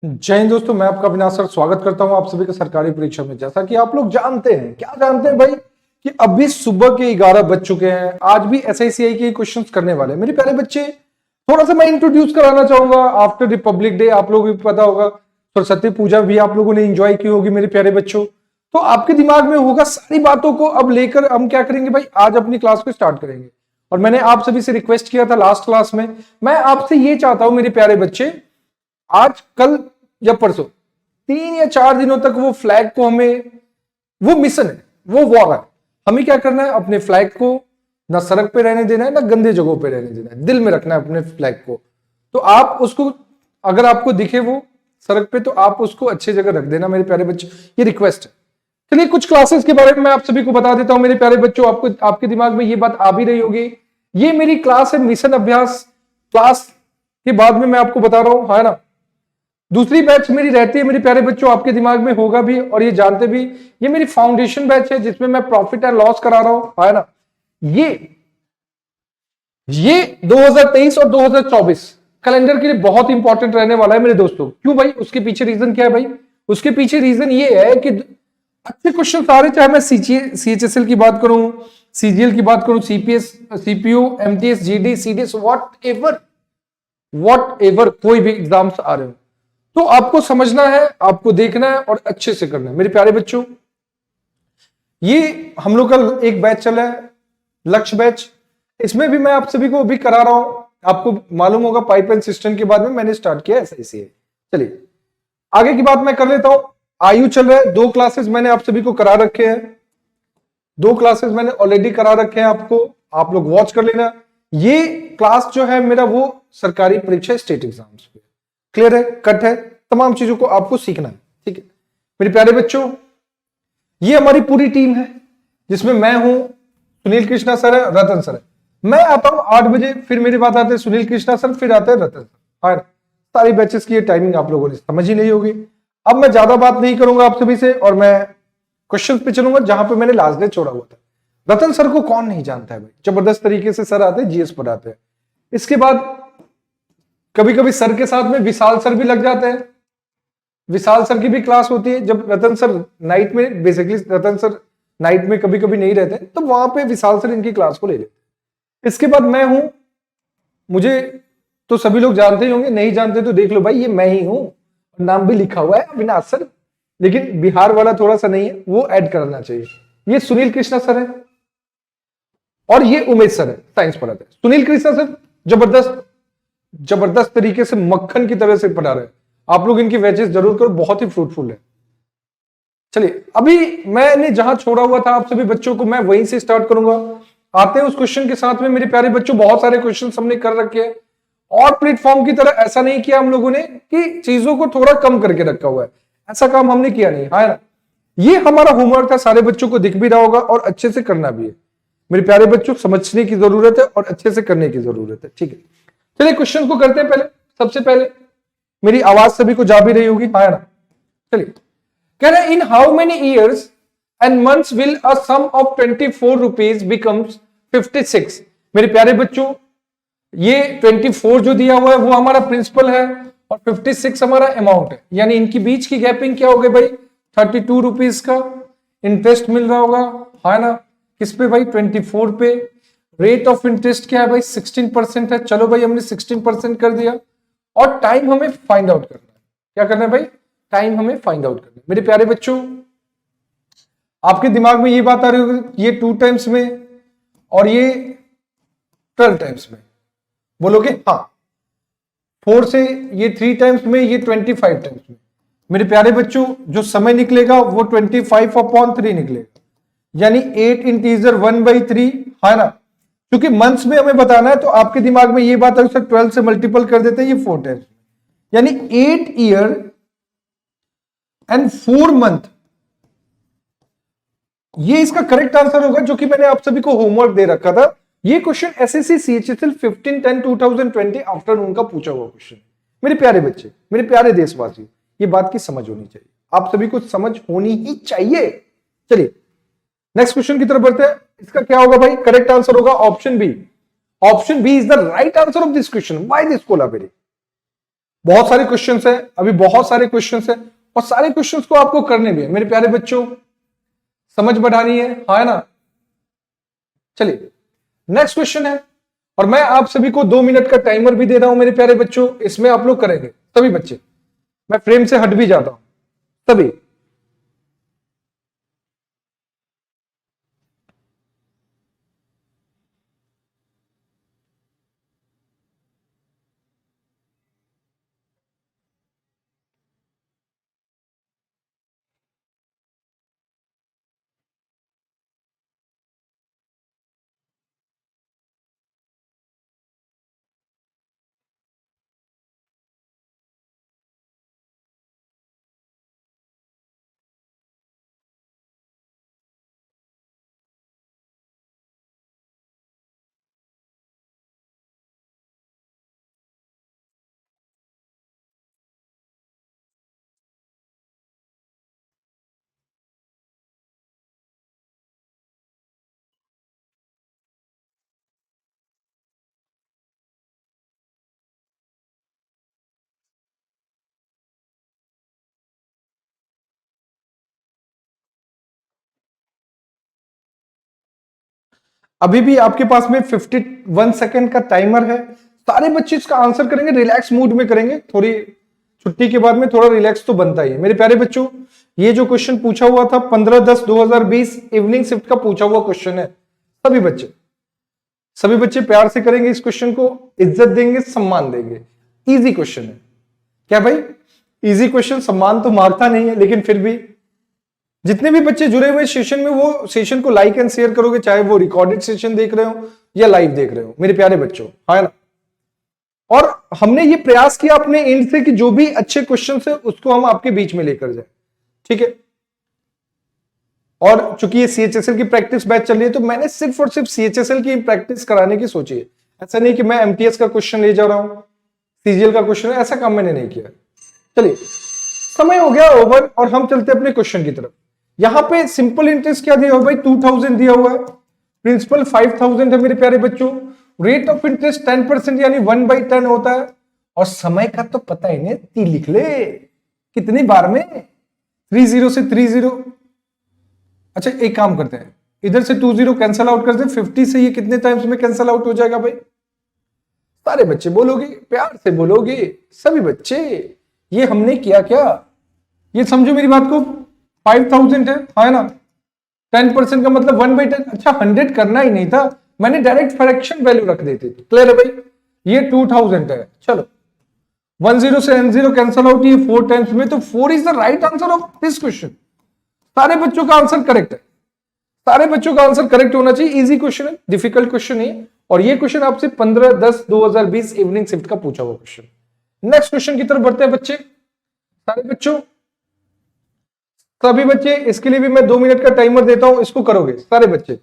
जय हिंद दोस्तों, मैं आपका अविनाश सर स्वागत करता हूं आप सभी का सरकारी परीक्षा में। जैसा कि आप लोग जानते हैं, क्या जानते हैं भाई, कि अभी सुबह के 11 बज चुके हैं। आज भी एसआईसीआई के क्वेश्चंस करने वाले हैं मेरे प्यारे बच्चे। थोड़ा सा मैं इंट्रोड्यूस कराना चाहूंगा। आफ्टर रिपब्लिक डे आप लोगों को पता होगा, सरस्वती पूजा भी आप लोगों ने एंजॉय की होगी मेरे प्यारे बच्चों। तो आपके दिमाग में होगा सारी बातों को अब लेकर हम क्या करेंगे भाई, आज अपनी क्लास को स्टार्ट करेंगे। और मैंने आप सभी से रिक्वेस्ट किया था लास्ट क्लास में, मैं आपसे ये चाहता हूं मेरे प्यारे बच्चे, आज कल या परसों 3 या 4 दिनों तक वो फ्लैग को हमें, वो मिशन है, वो वॉर है, हमें क्या करना है, अपने फ्लैग को ना सड़क पे रहने देना है, ना गंदे जगहों पे रहने देना है, दिल में रखना है अपने फ्लैग को। तो आप उसको, अगर आपको दिखे वो सड़क पे, तो आप उसको अच्छी जगह रख देना मेरे प्यारे बच्चे, ये रिक्वेस्ट है। चलिए कुछ क्लासेस के बारे में मैं आप सभी को बता देता हूं मेरे प्यारे बच्चों। आपको, आपके दिमाग में ये बात आ भी रही होगी, ये मेरी क्लास है मिशन अभ्यास क्लास के बाद में मैं आपको बता रहा हूं, है ना। दूसरी बैच मेरी रहती है मेरे प्यारे बच्चों, आपके दिमाग में होगा भी और ये जानते भी, ये मेरी फाउंडेशन बैच है जिसमें मैं प्रॉफिट एंड लॉस करा रहा हूं, है ना। ये 2023 और 2024 कैलेंडर के लिए बहुत इंपॉर्टेंट रहने वाला है मेरे दोस्तों। क्यों भाई, उसके पीछे रीजन क्या है भाई? उसके पीछे रीजन ये है कि अच्छे क्वेश्चन सारे, चाहे मैं सीएचएसएल की बात करूं, सीजीएल की बात करूं, CPS, CPU, MTS, GD, CDS, what ever कोई भी एग्जाम्स आ रहे हो, तो आपको समझना है, आपको देखना है और अच्छे से करना है मेरे प्यारे बच्चों। ये हम लोग का एक बैच चला है, लक्ष्य बैच, इसमें भी मैं आप सभी को भी करा रहा हूं। आपको मालूम होगा पाइप एंड सिस्टम के बाद में मैंने स्टार्ट किया एसआईसीआई। चलिए आगे की बात मैं कर लेता हूं। आयु चल रहा है, 2 क्लासेस मैंने आप सभी को करा रखे हैं, 2 क्लासेस मैंने ऑलरेडी करा रखे हैं आपको, आप लोग वॉच कर लेना। ये क्लास जो है मेरा, वो सरकारी परीक्षा स्टेट एग्जाम्स पे क्लियर है, कट है, तमाम चीजों को आपको सीखना है, ठीक है मेरे प्यारे बच्चों। ये हमारी पूरी टीम है जिसमें मैं हूं, सुनील कृष्णा सर है, रतन सर है। मैं आता हूं 8 बजे, फिर मेरे बाद आते हैं सुनील कृष्णा सर, फिर आते हैं रतन सर। हाँ, सारी बैचेस की टाइमिंग आप लोगों ने समझ ही नहीं होगी। अब मैं ज्यादा बात नहीं करूंगा आप सभी से और मैं क्वेश्चन पे चलूंगा जहां पे मैंने लास्ट डे छोड़ा हुआ था। रतन सर को कौन नहीं जानता है भाई, जबरदस्त तरीके से सर आते हैं, जीएस पढ़ाते हैं। इसके बाद कभी कभी सर के साथ में विशाल सर भी लग जाते हैं, विशाल सर की भी क्लास होती है। जब रतन सर नाइट में, बेसिकली रतन सर नाइट में कभी कभी नहीं रहते, तो वहां पे विशाल सर इनकी क्लास को ले लेते। इसके बाद मैं हूं, मुझे तो सभी लोग जानते ही होंगे, नहीं जानते तो देख लो भाई, ये मैं ही हूं, नाम भी लिखा हुआ है अविनाश सर, लेकिन बिहार वाला थोड़ा सा नहीं है, वो ऐड करना चाहिए। ये सुनील कृष्णा सर है और ये उमेश सर है, साइंस पढ़ाते हैं। सुनील कृष्णा सर जबरदस्त तरीके से मक्खन की तरह से पढ़ा रहे हैं, आप लोग इनकी बैचेस जरूर करो, बहुत ही फ्रूटफुल है। चलिए अभी मैंने जहां छोड़ा हुआ था आप सभी बच्चों को, मैं वहीं से स्टार्ट करूंगा। आते हैं उस क्वेश्चन के साथ में मेरे प्यारे बच्चों। बहुत सारे क्वेश्चन हमने कर रखे हैं और प्लेटफॉर्म की तरह ऐसा नहीं किया हम लोगों ने कि चीजों को थोड़ा कम करके रखा हुआ है, ऐसा काम हमने किया नहीं, है ना। ये हमारा होमवर्क था, सारे बच्चों को दिख भी रहा होगा और अच्छे से करना भी है मेरे प्यारे बच्चों। समझने की जरूरत है और अच्छे से करने की जरूरत है, ठीक है। चलिए क्वेश्चन को करते हैं। पहले, सबसे पहले मेरी आवाज सभी को जा भी रही होगी, है ना। चलिए, कह रहे इन how many years and months will a sum of 24 rupees becomes 56। मेरे प्यारे बच्चों, ये 24 जो दिया हुआ है वो हमारा प्रिंसिपल है और 56 हमारा अमाउंट है, यानी इनकी बीच की गैपिंग क्या हो गई भाई, 32 रुपीज का इंटरेस्ट मिल रहा होगा, है ना। किस पे भाई, 24 पे। रेट ऑफ इंटरेस्ट क्या है भाई, 16% है। चलो भाई, हमने 16% कर दिया और टाइम हमें फाइंड आउट करना है। क्या करना है भाई, टाइम हमें फाइंड आउट करना है। मेरे प्यारे बच्चों, आपके दिमाग में ये बात आ रही होगी, ये 2 टाइम्स में और ये 12 टाइम्स में, बोलोगे हाँ। 4 से ये 3 टाइम्स में, ये 25 टाइम्स में। मेरे प्यारे बच्चों, जो समय निकलेगा वो 25/3 निकलेगा, यानी 8 इंटीजर 1/3, है ना। क्योंकि मंथ्स में हमें बताना है, तो आपके दिमाग में ये बात है, 12 से मल्टीपल कर देते हैं, ये 4 टाइम्स, यानी 8 ईयर एंड 4 मंथ। ये इसका करेक्ट आंसर होगा, जो कि मैंने आप सभी को होमवर्क दे रखा था। ये क्वेश्चन एसएससी सीएचएसएल 15/10/2020 आफ्टरनून का पूछा हुआ क्वेश्चन। मेरे प्यारे बच्चे, मेरे प्यारे देशवासी, ये बात की समझ होनी चाहिए, आप सभी को समझ होनी ही चाहिए। चलिए नेक्स्ट क्वेश्चन की तरफ बढ़ते हैं। इसका क्या होगा भाई, करेक्ट आंसर होगा option B. Option B is the right answer of this question. Why this Kolaveri? बहुत सारे क्वेश्चंस है, अभी बहुत सारे क्वेश्चंस है, और सारे क्वेश्चंस को आपको करने भी है मेरे प्यारे बच्चों, समझ बढ़ानी है ना। चलिए नेक्स्ट क्वेश्चन है, और मैं आप सभी को 2 मिनट का टाइमर भी दे रहा हूं मेरे प्यारे बच्चों, इसमें आप लोग करेंगे सभी बच्चे, मैं फ्रेम से हट भी जाता हूं सभी। अभी भी आपके पास में 51 सेकेंड का टाइमर है, सारे बच्चे इसका आंसर करेंगे, रिलैक्स मूड में करेंगे, थोड़ी छुट्टी के बाद में थोड़ा रिलैक्स तो बनता ही है मेरे प्यारे बच्चों। ये जो क्वेश्चन पूछा हुआ था 15/10/2020 इवनिंग शिफ्ट का पूछा हुआ क्वेश्चन है, सभी बच्चे प्यार से करेंगे इस क्वेश्चन को, इज्जत देंगे, सम्मान देंगे, इजी क्वेश्चन है क्या भाई, इजी क्वेश्चन, सम्मान तो मांगता नहीं है, लेकिन फिर भी जितने भी बच्चे जुड़े हुए सेशन में वो सेशन को लाइक एंड शेयर करोगे, चाहे वो रिकॉर्डेड सेशन देख रहे हो या लाइव देख रहे हो मेरे प्यारे बच्चों, है ना। और हमने ये प्रयास किया अपने एंड से कि जो भी अच्छे क्वेश्चन है उसको हम आपके बीच में लेकर जाए, ठीक है। और चूंकि ये सीएचएसएल की प्रैक्टिस बैच चल रही है, तो मैंने सिर्फ और सिर्फ सीएचएसएल की प्रैक्टिस कराने की सोची है, ऐसा नहीं कि मैं एमटीएस का क्वेश्चन ले जा रहा हूं, सीजीएल का क्वेश्चन है, ऐसा काम मैंने नहीं किया। चलिए समय हो गया ओवर, और हम चलते अपने क्वेश्चन की तरफ। यहां पे सिंपल इंटरेस्ट क्या दिया हुआ भाई, 2000 दिया हुआ है, प्रिंसिपल 5000 है मेरे प्यारे बच्चों, रेट ऑफ इंटरेस्ट 10% यानी 1/10 होता है, और समय का तो पता ही नहीं, ती लिख ले कितनी बार में, 30 से 30। अच्छा एक काम करते हैं, इधर से 20 कैंसल आउट करते हैं, 50 से ये कितने टाइम्स में कैंसल आउट हो जाएगा भाई, सारे बच्चे बोलोगे, प्यार से बोलोगे सभी बच्चे, ये हमने किया क्या, ये समझो मेरी बात को, 5000 है ना, 10% का मतलब 1/10, अच्छा 100 करना ही नहीं था, मैंने डायरेक्ट फ्रैक्शन वैल्यू रख देती, क्लियर है भाई, ये 2000 है। चलो 10 से n0 कैंसल आउट, ये 4 टाइम्स में, तो 4 is the right answer of this question, सारे बच्चों का आंसर करेक्ट है, सारे बच्चों का आंसर करेक्ट होना चाहिए, इजी क्वेश्चन है, डिफिकल्ट क्वेश्चन है, और ये क्वेश्चन आपसे 15/10/2020 इवनिंग शिफ्ट का पूछा हुआ क्वेश्चन। नेक्स्ट क्वेश्चन की तरफ बढ़ते हैं बच्चे, सारे बच्चों, सभी बच्चे, इसके लिए भी मैं 2 मिनट का टाइमर देता हूं, इसको करोगे सारे बच्चे।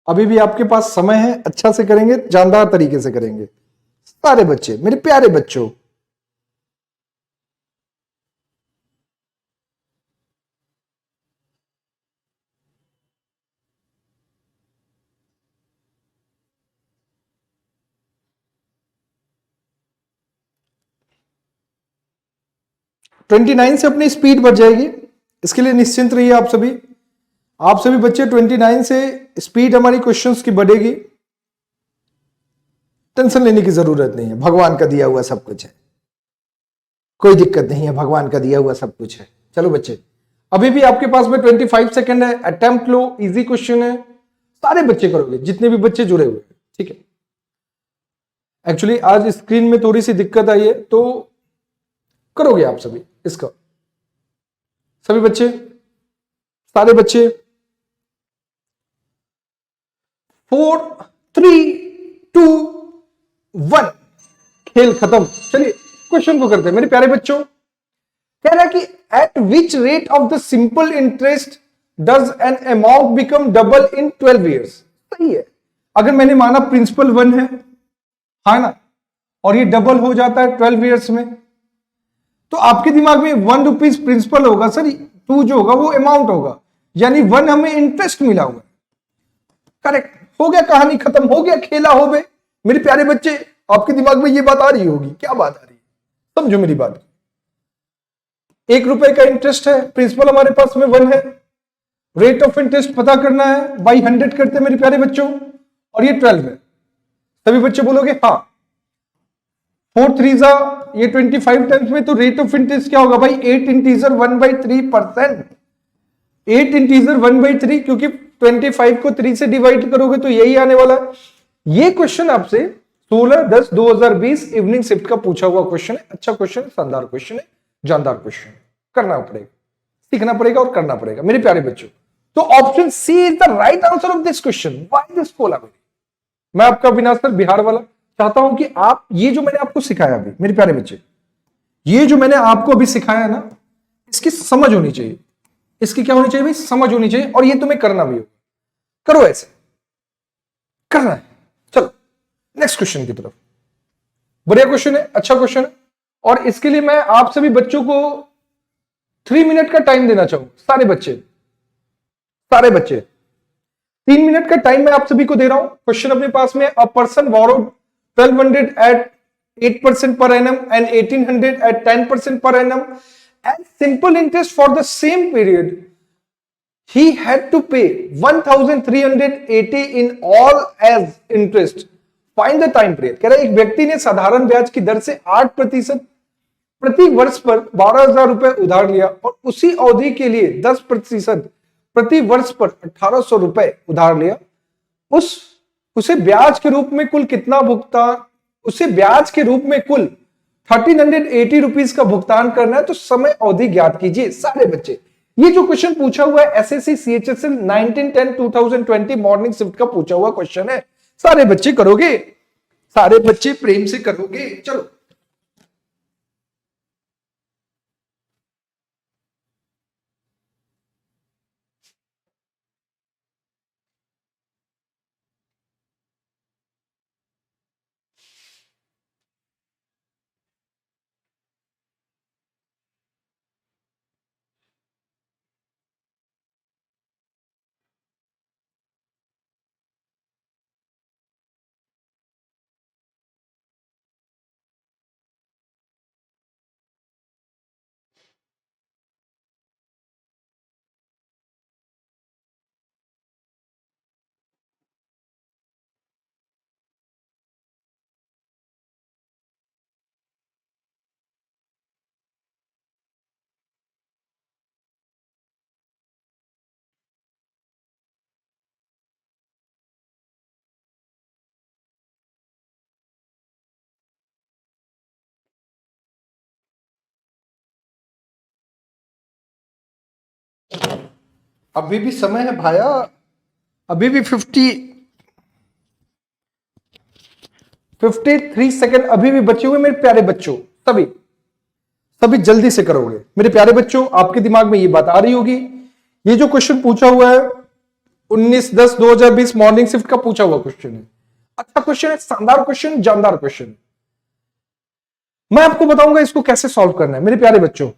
अभी भी आपके पास समय है, अच्छा से करेंगे, जानदार तरीके से करेंगे सारे बच्चे, मेरे प्यारे बच्चों। ट्वेंटी 29 से अपनी स्पीड बढ़ जाएगी, इसके लिए निश्चिंत रहिए आप सभी बच्चे, 29 से स्पीड हमारी क्वेश्चंस की बढ़ेगी, टेंशन लेने की जरूरत नहीं है, भगवान का दिया हुआ सब कुछ है, कोई दिक्कत नहीं है, भगवान का दिया हुआ सब कुछ है। चलो बच्चे, अभी भी आपके पास में 25 सेकंड है, अटेम्प्ट लो, इजी क्वेश्चन है, सारे बच्चे करोगे जितने भी बच्चे जुड़े हुए हैं, ठीक है। एक्चुअली आज स्क्रीन में थोड़ी सी दिक्कत आई है, तो करोगे आप सभी इसका, सभी बच्चे, सारे बच्चे। 4 3 2 1, खेल खत्म। चलिए क्वेश्चन को करते हैं मेरे प्यारे बच्चों। कह रहा है कि eight which rate of the simple interest does an amount become double in 12 years. सही है, अगर मैंने माना प्रिंसिपल 1 है ना, और ये डबल हो जाता है 12 ईयर्स में, तो आपके दिमाग में 1 रुपीज प्रिंसिपल होगा सर, 2 जो होगा वो अमाउंट होगा, यानी 1 हमें इंटरेस्ट मिला हुआ है। करेक्ट, हो गया, कहानी खत्म, हो गया, खेला हो गए। मेरे प्यारे बच्चे, आपके दिमाग में ये बात आ रही होगी, क्या बात आ रही है, समझो मेरी बात। 1 रुपए का इंटरेस्ट है, प्रिंसिपल हमारे पास में 1 है, रेट ऑफ इंटरेस्ट पता करना है, बाई 100 करते हैं मेरे प्यारे बच्चों, और ये 12 है। सभी बच्चे बोलोगे हाँ। 4 3 ये 25 टाइम्स में, तो रेट ऑफ इंटरेस्ट क्या होगा भाई, 8 इंटीजर 1/3%। 8 इंटीजर 1/3, क्योंकि 25 को 3 से डिवाइड करोगे तो यही आने वाला है। ये क्वेश्चन आपसे 16/10/2020 इवनिंग शिफ्ट का पूछा हुआ क्वेश्चन है। अच्छा क्वेश्चन है, शानदार क्वेश्चन है, जानदार क्वेश्चन, करना पड़ेगा, सीखना पड़ेगा और करना पड़ेगा मेरे प्यारे बच्चों। तो option C is the right answer of this question. Why this Kolaveri. मैं आपका अविनाश सर बिहार वाला चाहता हूं कि आप ये जो मैंने आपको सिखाया अभी मेरे प्यारे बच्चे, ये जो मैंने आपको अभी सिखाया ना, इसकी समझ होनी चाहिए। इसकी क्या होनी चाहिए भाई, समझ होनी चाहिए, और ये तुम्हें करना भी हो। करो, ऐसे करना है। चलो नेक्स्ट क्वेश्चन की तरफ। बढ़िया क्वेश्चन है, अच्छा क्वेश्चन है, और इसके लिए मैं आप सभी बच्चों को 3 मिनट का टाइम देना चाहूंगा। सारे बच्चे, सारे बच्चे 3 मिनट का टाइम मैं आप सभी को दे रहा हूं। क्वेश्चन अपने पास में, a person borrowed 1200 at 8% per annum and 1800 at 10% per annum and simple interest for the same period. He had to pay 1380 in all as interest. Find the time period. कह रहा है एक व्यक्ति ने साधारण ब्याज की दर से 8% प्रति वर्ष पर 12,000 रुपए उधार लिया और उसी अवधि के लिए 10% प्रति वर्ष पर 1,800 रुपए उधार लिया। उसे ब्याज के रूप में कुल कितना भुगतान, उसे ब्याज के रूप में कुल 1380 रुपीज का भुगतान करना है, तो समय अवधि ज्ञात कीजिए। सारे बच्चे, ये जो क्वेश्चन पूछा हुआ है एसएससी सीएचएसएल 1910-2020 मॉर्निंग शिफ्ट का पूछा हुआ क्वेश्चन है। सारे बच्चे करोगे, सारे बच्चे प्रेम से करोगे। चलो अभी भी समय है भाया, अभी भी 53 सेकंड अभी भी बचे हुए मेरे प्यारे बच्चों। सभी सभी जल्दी से करोगे मेरे प्यारे बच्चों। आपके दिमाग में ये बात आ रही होगी, ये जो क्वेश्चन पूछा हुआ है 19/10/2020 मॉर्निंग शिफ्ट का पूछा हुआ क्वेश्चन है। अच्छा क्वेश्चन है, शानदार क्वेश्चन, जानदार क्वेश्चन। मैं आपको बताऊंगा इसको कैसे सॉल्व करना है मेरे प्यारे बच्चों।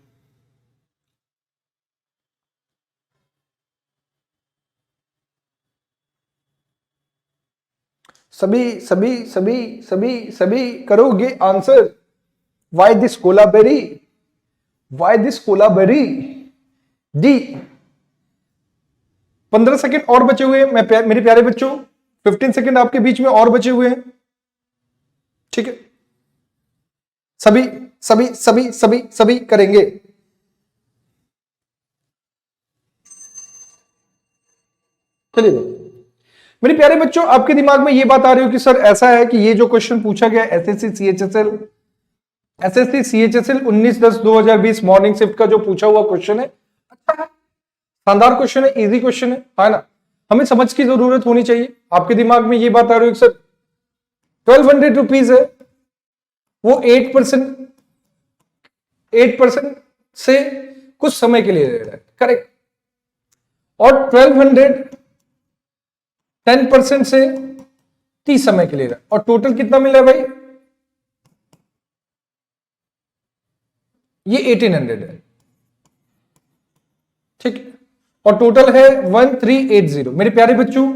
सभी सभी सभी सभी सभी करोगे answer. Why this Kolaveri, why this Kolaveri di. 15 second और बचे हुए हैं मेरे प्यारे बच्चों, 15 सेकंड आपके बीच में और बचे हुए हैं, ठीक है। सभी सभी सभी सभी सभी करेंगे। चलिए मेरे प्यारे बच्चों, आपके दिमाग में ये बात आ रही हो कि सर ऐसा है कि ये जो क्वेश्चन पूछा गया एसएससी सीएचएसएल 19/10/2020 मॉर्निंग शिफ्ट का जो पूछा हुआ क्वेश्चन है, अच्छा है, शानदार क्वेश्चन है, इजी क्वेश्चन है ना, हमें समझ की जरूरत होनी चाहिए। आपके दिमाग में ये बात आ रही है सर 1200 रुपीज है, वो 8% से कुछ समय के लिए ले रहा है, करेक्ट, और 1200 10% से 30 समय के लिए रहा है, और टोटल कितना मिल रहा है भाई, ये 1800 है, ठीक है, और टोटल है 1380। मेरे प्यारे बच्चों,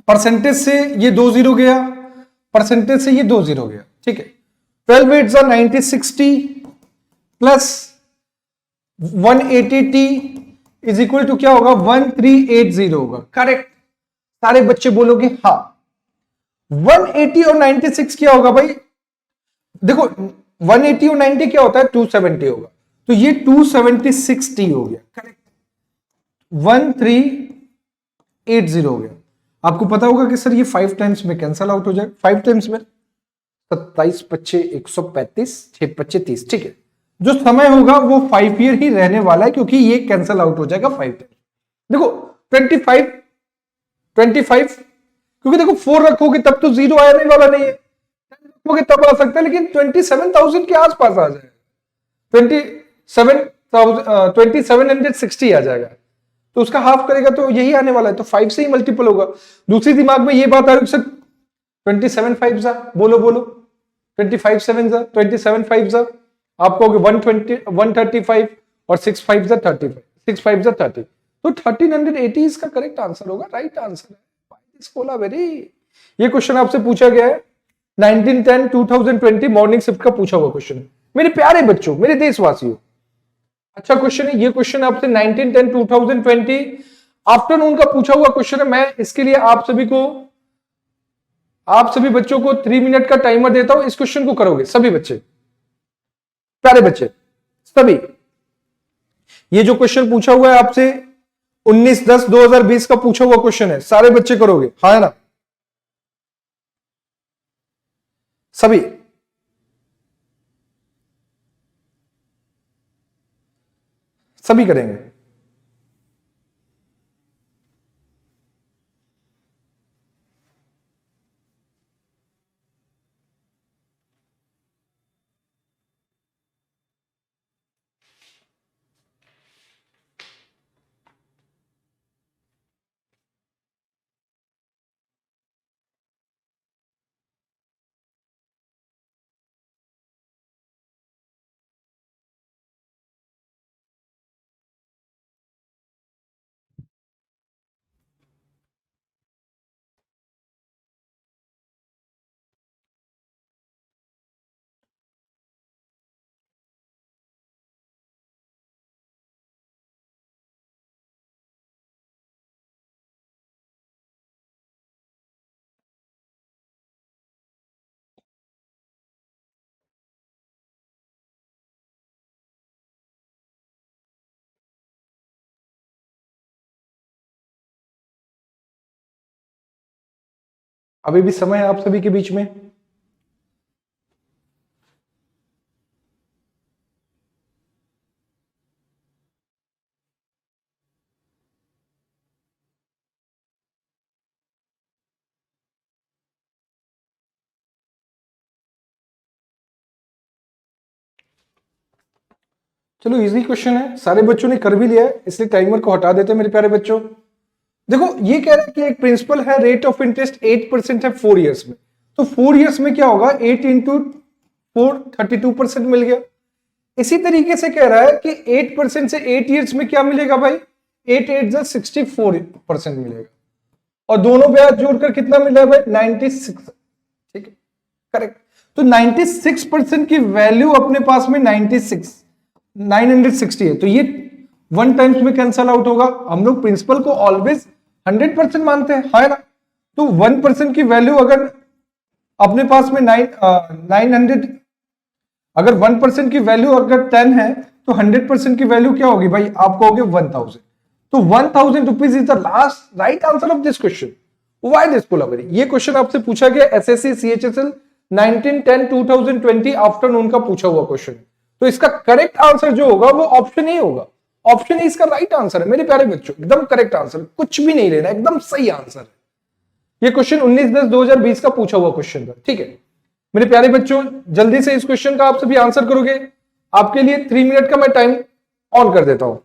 परसेंटेज से ये 20 गया, परसेंटेज से ये 20 गया, ठीक है। 12 8 9060 plus 180t is equal to क्या होगा, 1380 होगा, करेक्ट। सारे बच्चे बोलोगे हाँ। 180 और 96 क्या होगा भाई, देखो 180 और 90 क्या होता है, 270 होगा, तो ये 276t हो गया, करेक्ट, 1380 हो गया। आपको पता होगा कि सर ये 5 टाइम्स में कैंसल आउट हो जाए, 5 टाइम्स में 27 25 135 6 25 30, ठीक है। जो समय होगा वो 5 ईयर ही रहने वाला है, क्योंकि ये कैंसल आउट हो जाएगा 5 टाइम्स। देखो 25 क्योंकि देखो 4 रखोगे तब तो 0 आने वाला नहीं है, 10 रखोगे तब आ सकता है, लेकिन 27,000 के आसपास आ जाएगा, 2760 आ जाएगा, तो उसका हाफ करेगा तो यही आने वाला है, तो 5 से ही मल्टीपल होगा। दूसरी दिमाग में ये बात आ रही है, 27 5 जा, बोलो 25 7 जा, 27 5 जा, आप कहोगे 135 और 6 5 जा 35, 6 5 जा 30, तो 1380 इसका करेक्ट आंसर होगा, राइट आंसर है। वेरी, ये क्वेश्चन आपसे पूछा गया है 19/10/2020 मॉर्निंग शिफ्ट का पूछा हुआ क्वेश्चन है मेरे प्यारे बच्चों, मेरे देशवासियों। अच्छा क्वेश्चन है, ये क्वेश्चन आपसे 19/10/2020 आफ्टरनून का पूछा हुआ क्वेश्चन है। मैं इसके लिए आप सभी बच्चों को 3 मिनट का टाइमर देता हूं, इस क्वेश्चन को करोगे सभी बच्चे, प्यारे बच्चे सभी। ये जो क्वेश्चन पूछा हुआ है आपसे 19/10/2020 का पूछा हुआ क्वेश्चन है, सारे बच्चे करोगे, हाँ है ना, सभी। सभी करेंगे। अभी भी समय है आप सभी के बीच में। चलो इजी क्वेश्चन है, सारे बच्चों ने कर भी लिया है, इसलिए टाइमर को हटा देते हैं मेरे प्यारे बच्चों। देखो ये कह रहा है कि एक प्रिंसिपल है, रेट ऑफ इंटरेस्ट 8% है 4 इयर्स में, तो 4 इयर्स में क्या होगा, 8 इंटू 4 32% मिल गया। इसी तरीके से कह रहा है कि 8% से 8 इयर्स में क्या मिलेगा भाई, 8 8 जा 64% मिलेगा, और दोनों ब्याज जोड़कर कितना मिला भाई 96, ठीक है, करेक्ट। तो 96% की वैल्यू अपने पास में 960 है, तो ये 1 टाइम्स में कैंसल आउट होगा। हम लोग प्रिंसिपल को ऑलवेज 100% मानते हैं, है ना, तो 1% की वैल्यू अगर अपने पास में 900, अगर 1% की वैल्यू अगर 10 है तो 100% की वैल्यू क्या होगी भाई, आप कहोगे 1000, तो 1000 rupees is the last right answer of this question. Why this Kolaveri? ये क्वेश्चन आपसे पूछा गया एसएससी सीएचएसएल 1910 2020 आफ्टरनून का पूछा हुआ क्वेश्चन। तो इसका करेक्ट आंसर जो होगा वो ऑप्शन ही होगा। ऑप्शन ही इसका राइट आंसर है मेरे प्यारे बच्चों, एकदम करेक्ट आंसर, कुछ भी नहीं लेना, एकदम सही आंसर है। ये क्वेश्चन 19/10/2020 का पूछा हुआ क्वेश्चन था, ठीक है मेरे प्यारे बच्चों। जल्दी से इस क्वेश्चन का आप सभी आंसर करोगे। आपके लिए 3 मिनट का मैं टाइम ऑन कर देता हूं।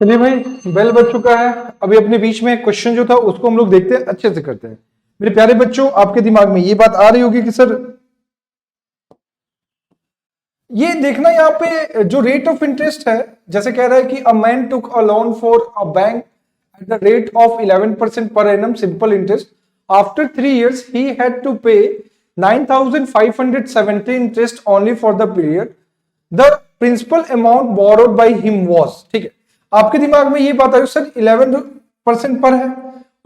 चलिए भाई, बेल बज चुका है। अभी अपने बीच में क्वेश्चन जो था उसको हम लोग देखते हैं, अच्छे से करते हैं। मेरे प्यारे बच्चों, आपके दिमाग में ये बात आ रही होगी कि सर ये देखना यहाँ पे जो रेट ऑफ इंटरेस्ट है, जैसे कह रहा है कि a man took a loan for a bank at the rate of 11% per annum simple interest. After 3 years he had to pay 9,570 interest only for the period. The principal amount borrowed by him was, ठीक है, आपके दिमाग में ये बात आई sir 11% पर है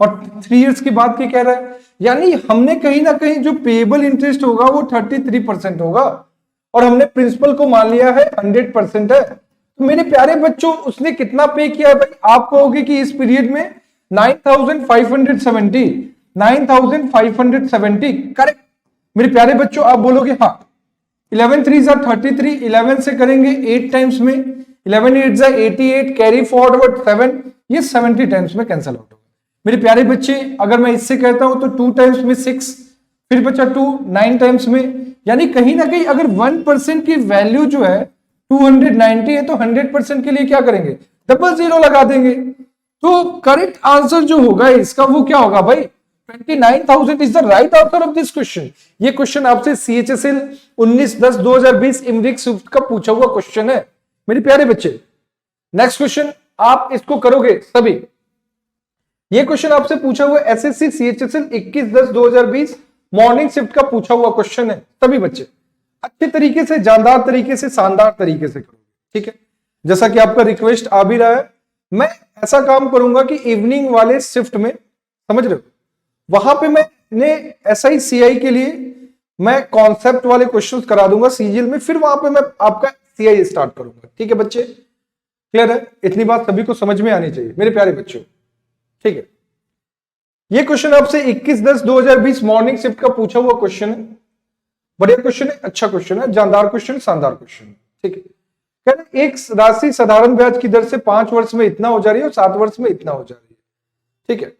और 3 years की बात की कह रहा है, यानी हमने कहीं ना कहीं जो पेएबल इंटरेस्ट होगा वो 33% होगा और हमने प्रिंसिपल को मान लिया है 100% है। तो मेरे प्यारे बच्चों, उसने कितना पे किया भाई? आप कहोगे कि इस पीरियड में 9,570 करेक्ट। मेरे प्यारे बच्चों, आप बोलोगे हाँ 11 3s are 33, 11 से करेंगे 8 टाइम्स में, 11 8s are 88, कैरी फॉरवर्ड 7, ये 70 टाइम्स में कैंसिल आउट होगा। मेरे प्यारे बच्चे, अगर मैं इससे कहता हूं तो 2 टाइम्स में 6, फिर बचा 2 9 टाइम्स में, यानी कहीं ना कहीं अगर 1% की वैल्यू जो है 290 है तो 100% के लिए क्या करेंगे? डबल जीरो लगा देंगे। तो करेक्ट आंसर जो होगा इसका वो क्या होगा भाई? 29,000 is the right answer of this question. ये क्वेश्चन आपसे सीएचएसएल 19/10/2020 इमरिक स्विफ्ट का पूछा हुआ क्वेश्चन है मेरे प्यारे बच्चे। नेक्स्ट क्वेश्चन आप इसको करोगे सभी। ये क्वेश्चन आपसे पूछा हुआ एसएससी सीएचएसएल 21/10/2020 मॉर्निंग शिफ्ट का पूछा हुआ क्वेश्चन है। सभी बच्चे अच्छे तरीके से, जानदार तरीके से, शानदार तरीके से करोगे, ठीक है। जैसा कि आपका रिक्वेस्ट आ भी रहा है, मैं ऐसा काम करूंगा कि इवनिंग वाले शिफ्ट में, समझ रहे हो, वहां पे मैंने एसआई सीआई के लिए मैं कॉन्सेप्ट वाले क्वेश्चंस करा दूंगा सीजीएल में, फिर वहां पे मैं आपका सीआई स्टार्ट करूंगा, ठीक है बच्चे। क्लियर है? इतनी बात सभी को समझ में आनी चाहिए मेरे प्यारे बच्चों, ठीक है। ये क्वेश्चन आपसे 21/10/2020 मॉर्निंग शिफ्ट का पूछा हुआ क्वेश्चन है। बढ़िया क्वेश्चन है, अच्छा क्वेश्चन है, जानदार क्वेश्चन, शानदार क्वेश्चन है, ठीक है। कहते एक राशि साधारण ब्याज की दर से 5 वर्ष में इतना हो जा रही है और 7 वर्ष में इतना हो जा रही है, ठीक है।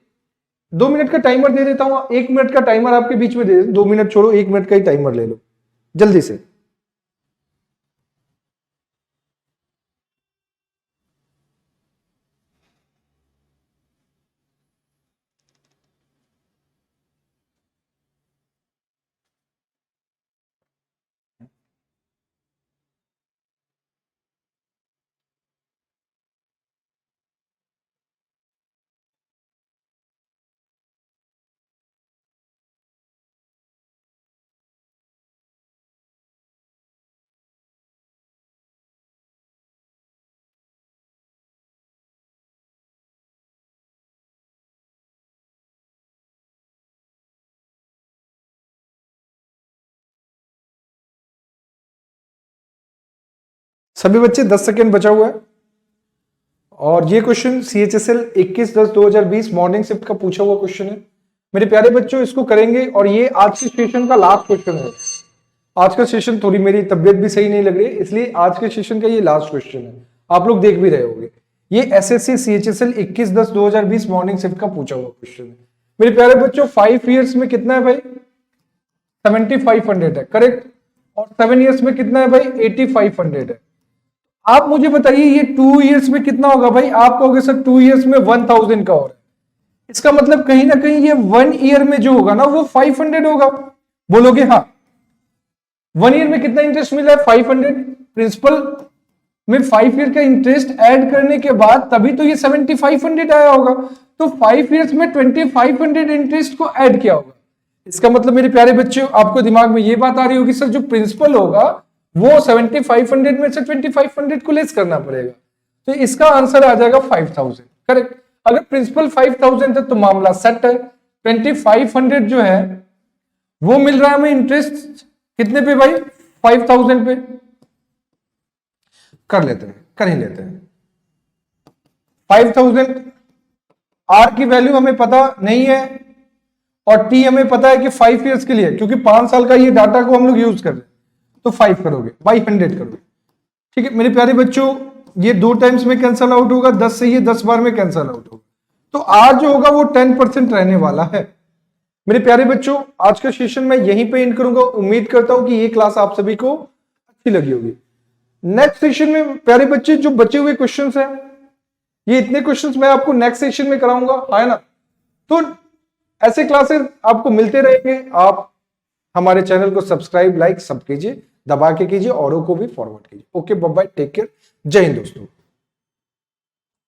2 मिनट का टाइमर दे देता हूं, 1 मिनट का टाइमर आपके बीच में दे, 2 मिनट छोड़ो, 1 मिनट का ही टाइमर ले लो जल्दी से। सभी बच्चे 10 सेकेंड बचा हुआ है और ये क्वेश्चन सीएचएसएल 21/10/2020 मॉर्निंग शिफ्ट का पूछा हुआ क्वेश्चन है मेरे प्यारे बच्चों। इसको करेंगे और ये आज के सेशन का लास्ट क्वेश्चन है। आज का सेशन, थोड़ी मेरी तबियत भी सही नहीं लग रही है, इसलिए आज के सेशन का ये लास्ट क्वेश्चन है। आप लोग देख भी रहे होंगे, ये एसएससी सीएचएसएल 21/10/2020 मॉर्निंग शिफ्ट का पूछा हुआ क्वेश्चन है मेरे प्यारे बच्चों। 5 इयर्स में कितना है भाई? 7500 है, करेक्ट। और 7 इयर्स में कितना है भाई? 8500 है। आप मुझे बताइए ये 2 इयर्स में कितना होगा भाई? आप कहोगे सर 2 इयर्स में 1000 का और है, इसका मतलब कहीं ना कहीं ये 1 ईयर में जो होगा ना वो 500 होगा। बोलोगे हाँ। 1 ईयर में कितना इंटरेस्ट मिला है? 500। प्रिंसिपल में 5 ईयर का इंटरेस्ट ऐड करने के बाद तभी तो ये 7500 आया होगा। तो 5 इयर्स में 2500 इंटरेस्ट को ऐड किया होगा। इसका मतलब मेरे प्यारे बच्चों आपको दिमाग में ये बात आ रही होगी सर जो प्रिंसिपल होगा वो 7500 में से 2500 को लेस करना पड़ेगा, तो इसका आंसर आ जाएगा 5000, करेक्ट। अगर प्रिंसिपल 5000 है तो मामला सेट है। 2500 जो है वो मिल रहा है हमें इंटरेस्ट कितने पे भाई? 5000 पे। कर लेते हैं, कर ही लेते हैं। 5000 आर की वैल्यू हमें पता नहीं है और टी हमें पता है कि 5 इयर्स के लिए, क्योंकि 5 साल का ये डाटा को हम लोग यूज कर रहे हैं, तो 5 करोगे बाई 100 करोगे, ठीक है मेरे प्यारे बच्चों। ये 2 टाइम्स में कैंसल आउट होगा, 10 से ये 10 बार में कैंसल आउट होगा, तो आज जो होगा वो 10% रहने वाला है मेरे प्यारे बच्चों। आज का सेशन मैं यहीं पे एंड करूंगा। उम्मीद करता हूं कि ये क्लास आप सभी को अच्छी लगी होगी। नेक्स्ट सेशन में प्यारे बच्चे जो बचे हुए क्वेश्चंस हैं, ये इतने क्वेश्चंस मैं आपको नेक्स्ट सेशन में कराऊंगा, है ना। तो ऐसे क्लासेस आपको मिलते रहेंगे। आप हमारे चैनल को सब्सक्राइब, लाइक सब कीजिए, दबा के कीजिए, औरों को भी फॉरवर्ड कीजिए। Okay, bye bye, take care, जय हिंद दोस्तों।